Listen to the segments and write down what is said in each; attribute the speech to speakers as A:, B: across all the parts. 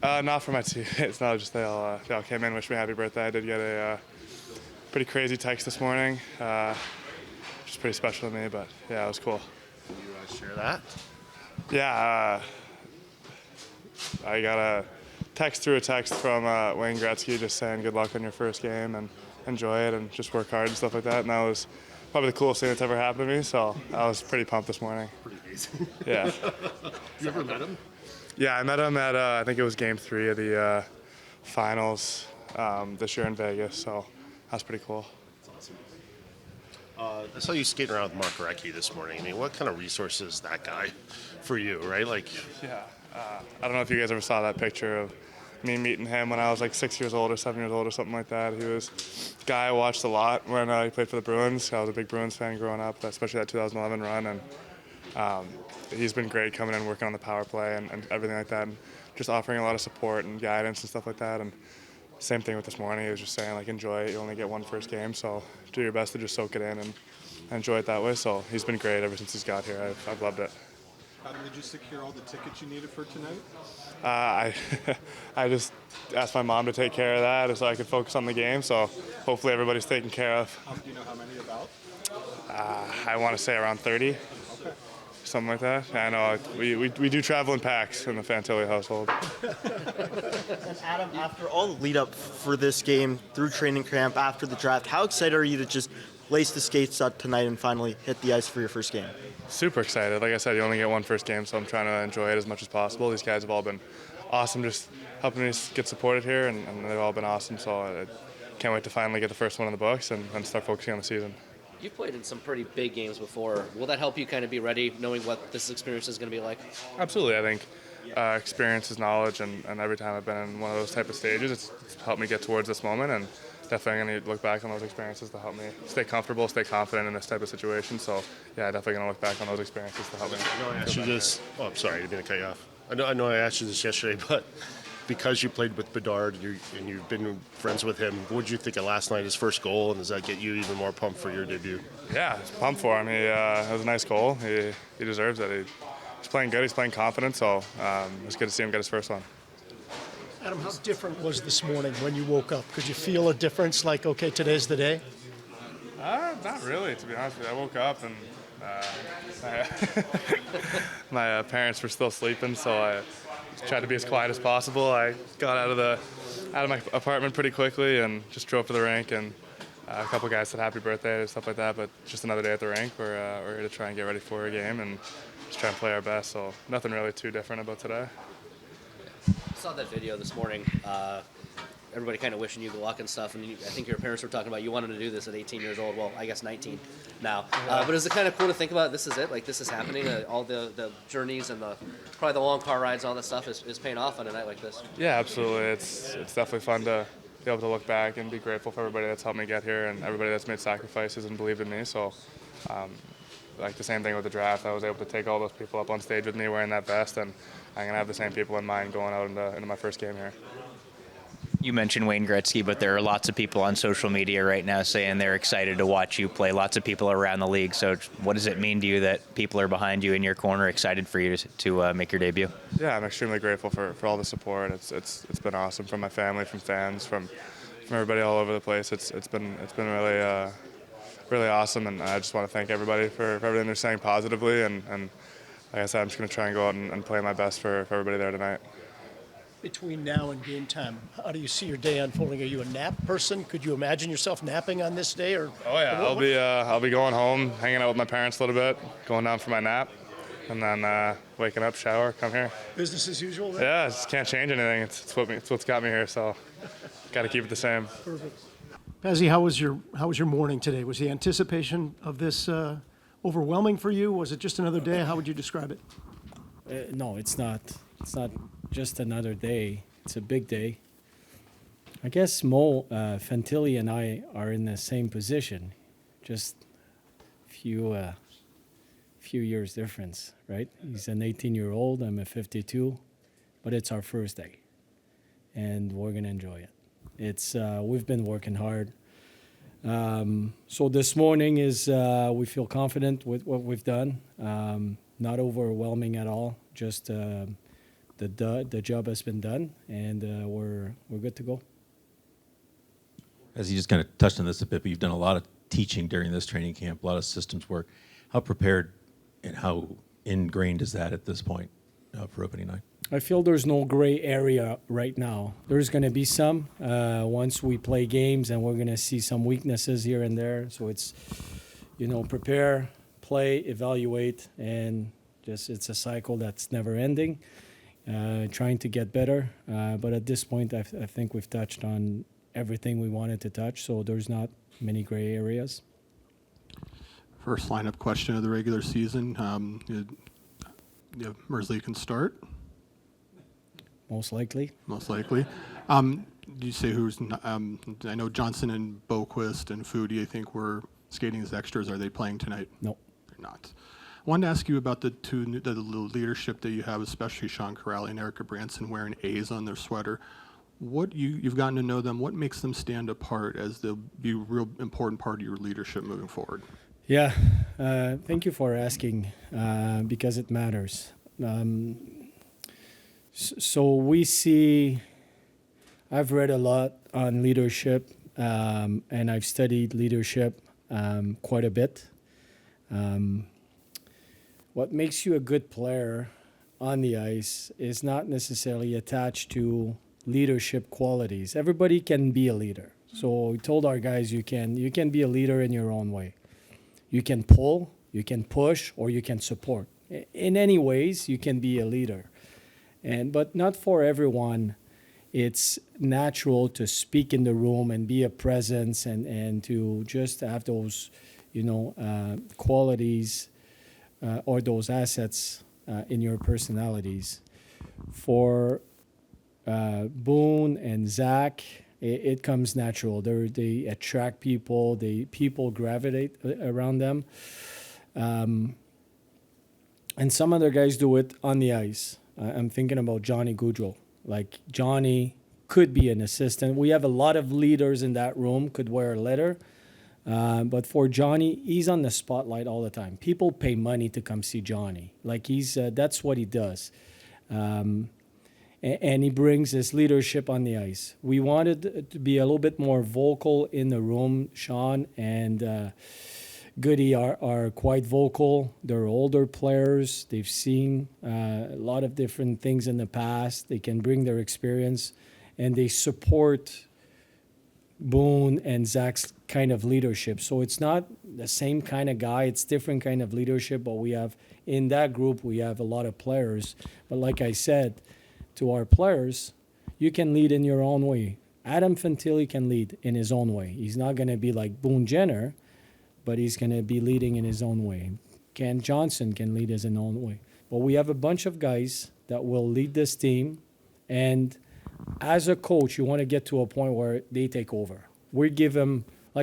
A: Not for my teammates. No, just they all came in, wished me happy birthday. I did get a pretty crazy text this morning, which is pretty special to me. But yeah, it was cool.
B: Can you share that?
A: Yeah, I got a text from WAYNE GRETZKY just saying good luck on your first game and enjoy it and just work hard and stuff like that. And that was probably the coolest thing that's ever happened to me. So I was pretty pumped this morning.
B: Pretty amazing.
A: Yeah.
B: You ever met him?
A: Yeah, I met him at I think it was Game 3 of the finals this year in Vegas. So that was pretty cool.
B: That's awesome. I saw you skating around with Mark Recchi this morning. I mean, what kind of resources is that guy for you, right? Like,
A: yeah. I don't know if you guys ever saw that picture of me meeting him when I was like 6 years old or 7 years old or something like that. He was a guy I watched a lot when he played for the Bruins. I was a big Bruins fan growing up, especially that 2011 run. And he's been great coming in, working on the power play and everything like that, and just offering a lot of support and guidance and stuff like that. And same thing with this morning. He was just saying, like, enjoy it. You only get one first game, so do your best to just soak it in and enjoy it that way. So he's been great ever since he's got here. I've loved it.
C: Did you secure all the tickets you needed for tonight?
A: I just asked my mom to take care of that so I could focus on the game. So hopefully everybody's taken care of.
C: Do you know how many about?
A: I want to say around 30,
C: Okay.
A: something like that. I know we do travel in packs in the Fantilli household.
D: And Adam, after all the lead up for this game, through training camp, after the draft, how excited are you to just lace the skates up tonight and finally hit the ice for your first game?
A: Super excited. Like I said, you only get one first game, so I'm trying to enjoy it as much as possible. These guys have all been awesome, just helping me get supported here, and they've all been awesome. So I can't wait to finally get the first one in the books and start focusing on the season.
E: You've played in some pretty big games before. Will that help you kind of be ready, knowing what this experience is going to be like?
A: Absolutely. I think experience is knowledge, and every time I've been in one of those type of stages, it's helped me get towards this moment, and definitely going to look back on those experiences to help me stay comfortable, stay confident in this type of situation. So, yeah, definitely going to look back on those experiences to help me.
B: I know I asked you this. Oh, I'm sorry, I didn't mean to cut you off. I know I asked you this yesterday, but because you played with Bedard and you've been friends with him, what did you think of last night, his first goal, and does that get you even more pumped for your debut?
A: Yeah, it's pumped for him. It was a nice goal. He deserves it. He's playing good. He's playing confident. So it's good to see him get his first one.
F: Adam, how different was this morning when you woke up? Could you feel a difference, like, okay, today's the day?
A: Not really, to be honest with you. I woke up and my parents were still sleeping, so I tried to be as quiet as possible. I got out of my apartment pretty quickly and just drove to the rink, and a couple guys said happy birthday and stuff like that, but just another day at the rink. We're here to try and get ready for a game and just try and play our best, so nothing really too different about today.
E: I saw that video this morning. Everybody kind of wishing you good luck and stuff, and I think your parents were talking about you wanted to do this at 18 years old. Well, I guess 19 now. But is it kind of cool to think about this is it? Like, this is happening? All the journeys and probably the long car rides and all that stuff is paying off on a night like this?
A: Yeah, absolutely. It's definitely fun to be able to look back and be grateful for everybody that's helped me get here and everybody that's made sacrifices and believed in me. So, like the same thing with the draft, I was able to take all those people up on stage with me wearing that vest, and I'm going to have the same people in mind going out into my first game here.
G: You mentioned WAYNE GRETZKY, but there are lots of people on social media right now saying they're excited to watch you play. Lots of people around the league. So what does it mean to you that people are behind you in your corner, excited for you to make your debut?
A: Yeah, I'm extremely grateful for all the support. It's been awesome from my family, from fans, from everybody all over the place. It's been really really awesome, and I just want to thank everybody for everything they're saying positively. And like I said, I'm just going to try and go out and play my best for everybody there tonight.
F: Between now and game time, how do you see your day unfolding? Are you a nap person? Could you imagine yourself napping on this day? Or
A: oh yeah, I'll be going home, hanging out with my parents a little bit, going down for my nap, and then waking up, shower, come here.
F: Business as usual then?
A: Yeah, just can't change anything. It's what's got me here, so got to keep it the same.
F: Perfect. Pazzy, how was your morning today? Was the anticipation of this overwhelming for you? Was it just another day? How would you describe it?
H: No, it's not. It's not just another day. It's a big day. I guess Mo Fantilli and I are in the same position, just few years difference, right? He's an 18-year-old. I'm a 52, but it's our first day, and we're gonna enjoy it. It's we've been working hard. So this morning is we feel confident with what we've done. Not overwhelming at all. Just the the job has been done, and we're good to go.
I: As you just kind of touched on this a bit, but you've done a lot of teaching during this training camp, a lot of systems work. How prepared and how ingrained is that at this point for opening night?
H: I feel there's no gray area right now. There's going to be some once we play games, and we're going to see some weaknesses here and there. So it's, prepare, play, evaluate, and just it's a cycle that's never ending, trying to get better. But at this point, I think we've touched on everything we wanted to touch, so there's not many gray areas.
C: First lineup question of the regular season. Mersley can start.
H: Most likely.
C: Most likely. Do you say who's? I know Johnson and Boquist and Foodie, I think, were skating as extras. Are they playing tonight?
H: No.
C: They're not. I wanted to ask you about the leadership that you have, especially Sean Corrali and Erica Branson wearing A's on their sweater. What you've gotten to know them. What makes them stand apart as they'll be a real important part of your leadership moving forward?
H: Yeah, thank you for asking because it matters. So we see, I've read a lot on leadership and I've studied leadership quite a bit. What makes you a good player on the ice is not necessarily attached to leadership qualities. Everybody can be a leader. So we told our guys you can be a leader in your own way. You can pull, you can push, or you can support. In any ways, you can be a leader. But not for everyone, it's natural to speak in the room and be a presence and to just have those, qualities or those assets in your personalities. For Boone and Zach, it comes natural. They attract people. People gravitate around them. And some other guys do it on the ice. I'm thinking about Johnny Gaudreau. Like, Johnny could be an assistant. We have a lot of leaders in that room, could wear a letter. But for Johnny, he's on the spotlight all the time. People pay money to come see Johnny. Like, that's what he does. And he brings his leadership on the ice. We wanted to be a little bit more vocal in the room. Sean and Goody are quite vocal. They're older players. They've seen a lot of different things in the past. They can bring their experience, and they support Boone and Zach's kind of leadership. So it's not the same kind of guy. It's different kind of leadership, but we have, in that group, we have a lot of players. But like I said, to our players, you can lead in your own way. Adam Fantilli can lead in his own way. He's not going to be like Boone Jenner, but he's going to be leading in his own way. Ken Johnson can lead his own way. But we have a bunch of guys that will lead this team, and as a coach, you want to get to a point where they take over. We give them, I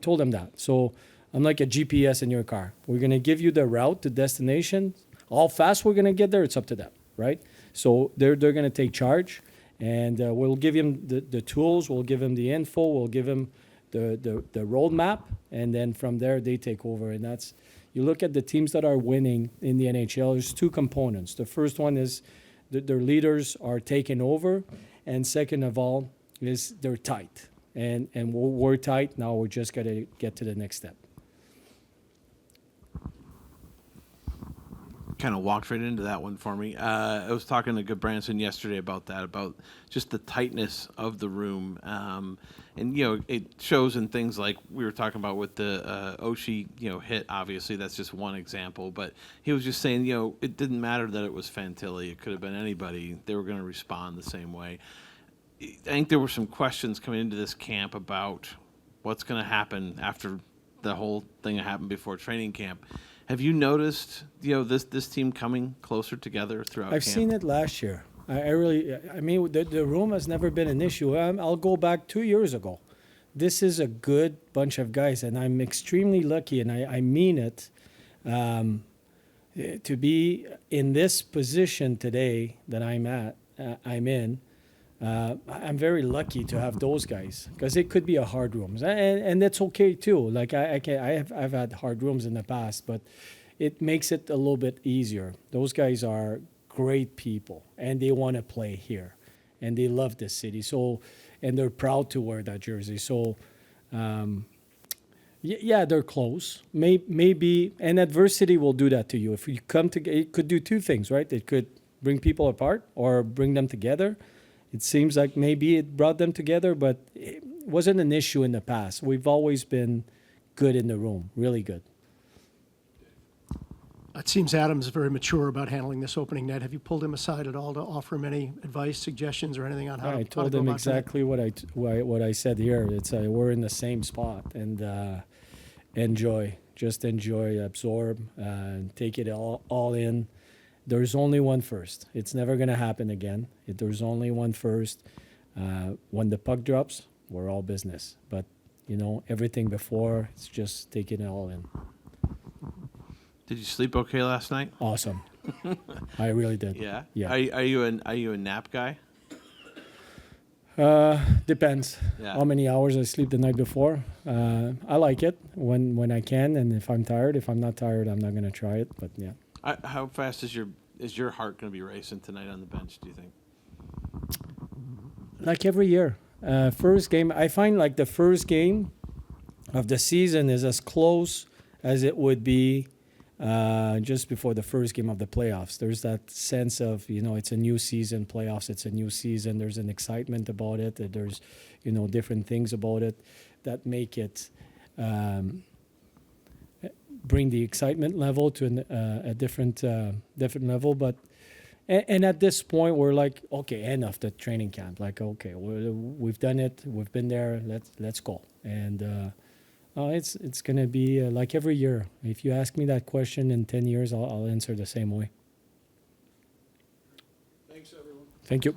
H: told them that. So I'm like a GPS in your car. We're going to give you the route to destination. How fast we're going to get there, it's up to them, right? So they're going to take charge, and we'll give him the tools, we'll give him the info, we'll give him the roadmap, and then from there they take over. And that's, you look at the teams that are winning in the NHL, there's two components. The first one is their leaders are taking over, and second of all is they're tight. And we're tight, now we're just got to get to the next step.
J: Kind of walked right into that one for me. I was talking to Good Branson yesterday about that, about just the tightness of the room. And, it shows in things like we were talking about with the Oshie, hit, obviously. That's just one example. But he was just saying, it didn't matter that it was Fantilli. It could have been anybody. They were going to respond the same way. I think there were some questions coming into this camp about what's going to happen after the whole thing that happened before training camp. Have you noticed, this team coming closer together throughout camp?
H: I've seen it last year. I mean, the room has never been an issue. I'll go back 2 years ago. This is a good bunch of guys, and I'm extremely lucky, and I mean it, to be in this position today that I'm in. I'm very lucky to have those guys, because it could be a hard room, and that's okay too. Like I've had hard rooms in the past, but it makes it a little bit easier. Those guys are great people, and they want to play here, and they love the city. So, and they're proud to wear that jersey. So, yeah, they're close. Maybe, and adversity will do that to you. If you come together, it could do two things, right? It could bring people apart or bring them together. It seems like maybe it brought them together, but it wasn't an issue in the past. We've always been good in the room, really good.
F: It seems Adam's very mature about handling this opening night. Have you pulled him aside at all to offer him any advice, suggestions, or anything on how
H: I
F: to
H: told
F: go
H: him
F: about tonight?
H: exactly what I said here. It's we're in the same spot, and enjoy, just enjoy, absorb, take it all in. There's only one first. It's never gonna happen again. There's only one first. When the puck drops, we're all business. But everything before, it's just taking it all in.
J: Did you sleep okay last night?
H: Awesome. I really did.
J: Yeah.
H: Yeah.
J: Are you a nap guy?
H: Depends
J: Yeah.
H: how many hours I sleep the night before. I like it when I can, and if I'm tired. If I'm not tired, I'm not gonna try it. But yeah.
J: How fast is your heart going to be racing tonight on the bench, do you think?
H: Like every year, first game. I find like the first game of the season is as close as it would be just before the first game of the playoffs. There's that sense of, it's a new season, playoffs, it's a new season. There's an excitement about it. There's, different things about it that make it bring the excitement level to a different level. But and at this point, we're like, okay, enough the training camp. Like, okay, we've done it. We've been there. Let's go. And it's gonna be like every year. If you ask me that question in 10 years, I'll answer the same way.
F: Thanks, everyone.
H: Thank you.